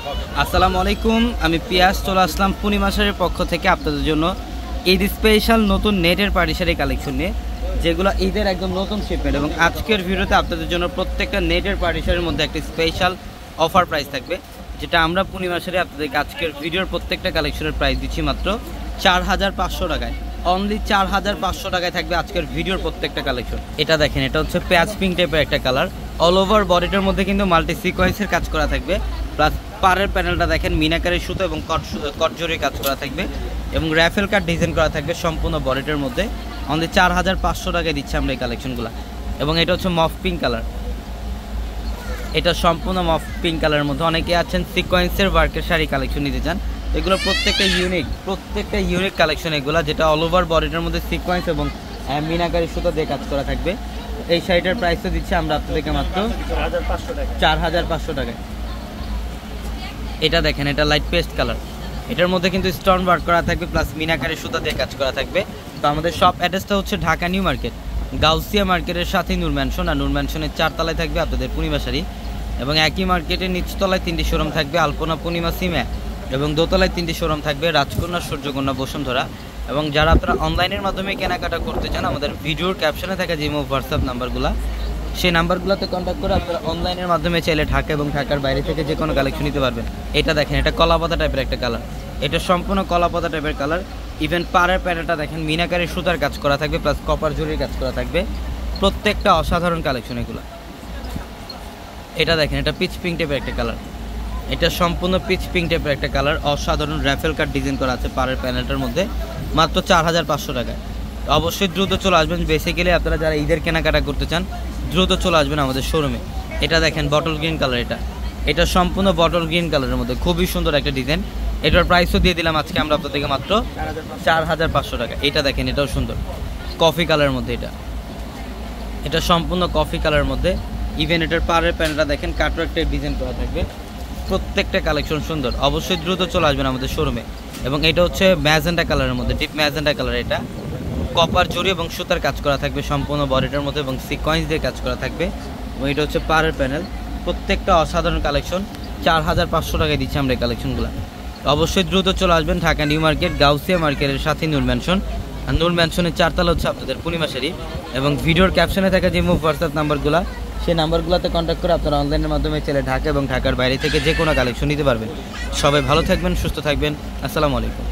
আসসালামু আলাইকুম, আমি পিয়াস চলে আসলাম পূর্ণিমা শাড়ির পক্ষ থেকে আপনাদের জন্য ঈদ স্পেশাল নতুন নেটের পাটি শাড়ি কালেকশন নিয়ে, যেগুলো ঈদের একদম নতুন শিপমেন্ট। এবং আজকের ভিডিওতে আপনাদের জন্য প্রত্যেকটা নেটের পাটি শাড়ির মধ্যে একটা স্পেশাল অফার প্রাইস থাকবে, যেটা আমরা পূর্ণিমা শাড়ি আপনাদেরকে আজকের ভিডিওর প্রত্যেকটা কালেকশনের প্রাইস দিচ্ছি মাত্র 4500 টাকায়। অনলি 4500 টাকায় থাকবে আজকের ভিডিওর প্রত্যেকটা কালেকশন। এটা দেখেন, এটা হচ্ছে প্যাচ পিঙ্ক টাইপের একটা কালার। অল ওভার বডিটার মধ্যে কিন্তু মাল্টি সিকোয়েন্সের কাজ করা থাকবে, প্লাস পাড়ের প্যানেলটা দেখেন মিনাকারি সুতো এবং কটজরি কাজ করা থাকবে, এবং র্যাফেল কাট ডিজাইন করা থাকবে সম্পূর্ণ বডিটার মধ্যে। অনলি 4500 টাকায় দিচ্ছি আমরা এই কালেকশনগুলো। এবং এটা হচ্ছে মফ পিঙ্ক কালার, এটা সম্পূর্ণ মফ পিঙ্ক কালারের মধ্যে। অনেকে আছেন সিকোয়েন্সের ওয়ার্কের শাড়ি কালেকশন নিতে চান, এগুলো প্রত্যেকটা ইউনিক কালেকশন এগুলো, যেটা অল ওভার বডিটার মধ্যে সিকোয়েন্স এবং মিনাকারি সুতো দিয়ে কাজ করা থাকবে। এই শাড়িটার প্রাইসও দিচ্ছি আমরা আপনাদেরকে মাত্র 4500 টাকায়। এটা দেখেন, এটা লাইট পেস্ট কালার, এটার মধ্যে কিন্তু স্টোন ওয়ার্ক করা থাকবে, প্লাস মিনাকারি সুতা দিয়ে কাজ করা থাকবে। তো আমাদের শপ অ্যাড্রেসটা হচ্ছে ঢাকা নিউ মার্কেট, গাউসিয়া মার্কেটের সাথে নূর ম্যানশন, আর নূর ম্যানশনের 4 তলায় থাকবে আপনাদের পূর্ণিমা শাড়ি। এবং একই মার্কেটের নিচতলায় 3টি শোরুম থাকবে, আলপনা, পূর্ণিমা, সিমা। এবং দোতলায় 3টি শোরুম থাকবে, রাজকন্যা, সূর্যকন্যা, বসুন্ধরা। এবং যারা আপনারা অনলাইনের মাধ্যমে কেনাকাটা করতে চান, আমাদের ভিডিওর ক্যাপশনে থাকা যে হোয়াটসঅ্যাপ নাম্বারগুলো, সেই নাম্বারগুলোতে কন্ট্যাক্ট করে আপনারা অনলাইনের মাধ্যমে চাইলে ঢাকা এবং ঢাকার বাইরে থেকে যে কোনো কালেকশন নিতে পারবেন। এটা দেখেন, এটা কলাপাতা টাইপের একটা কালার, এটা সম্পূর্ণ কলাপাতা টাইপের কালার। ইভেন পাড়ের প্যানেলটা দেখেন মিনাকারি সুতার কাজ করা থাকবে, প্লাস কপার জরির কাজ করা থাকবে। প্রত্যেকটা অসাধারণ কালেকশন এগুলো। এটা দেখেন, এটা পিচ পিঙ্ক টাইপের একটা কালার, এটা সম্পূর্ণ পিচ পিঙ্ক টাইপের একটা কালার। অসাধারণ র্যাফেল কাট ডিজাইন করা আছে পাড়ের প্যানেলটার মধ্যে, মাত্র 4500 টাকায়। অবশ্যই দ্রুত চলে আসবেন। বেসিক্যালি আপনারা যারা ঈদের কেনাকাটা করতে চান, দ্রুত চলে আসবেন আমাদের শোরুমে। এটা দেখেন বটল গ্রিন কালার, এটা সম্পূর্ণ বটল গ্রিন কালারের মধ্যে খুবই সুন্দর একটা ডিজাইন। এটার প্রাইসও দিয়ে দিলাম আজকে আমরা আপনাদেরকে মাত্র 4500 টাকা। এটা দেখেন, এটাও সুন্দর কফি কালারের মধ্যে, এটা সম্পূর্ণ কফি কালারের মধ্যে। ইভেন এটার পাড়ের প্যানেলটা দেখেন কাটওয়ার্ক টাইপ ডিজাইন করা থাকবে। প্রত্যেকটা কালেকশন সুন্দর, অবশ্যই দ্রুত চলে আসবেন আমাদের শোরুমে। এবং এটা হচ্ছে ম্যাজেন্টা কালারের মধ্যে, ডিপ ম্যাজেন্টা কালার। এটা কপার জরি এবং সুতার কাজ করা থাকবে সম্পূর্ণ বডিটার মধ্যে, এবং সিকোয়েন্স দিয়ে কাজ করা থাকবে। এবং এটা হচ্ছে পাড়ের প্যানেল। প্রত্যেকটা অসাধারণ কালেকশন, 4500 টাকায় দিচ্ছি আমরা এই কালেকশনগুলো। অবশ্যই দ্রুত চলে আসবেন ঢাকা নিউ মার্কেট, গাউসিয়া মার্কেটের সাথে নূর ম্যানশন, আর নূর ম্যানশনের 4 তলা হচ্ছে আপনাদের পূর্ণিমা শাড়ি। এবং ভিডিওর ক্যাপশনে থাকা যে হোয়াটসঅ্যাপ নাম্বারগুলো, সেই নাম্বারগুলোতে কন্ট্যাক্ট করে আপনারা অনলাইনের মাধ্যমে চলে ঢাকা এবং ঢাকার বাইরে থেকে যে কোনো কালেকশন নিতে পারবেন। সবাই ভালো থাকবেন, সুস্থ থাকবেন। আসসালামু আলাইকুম।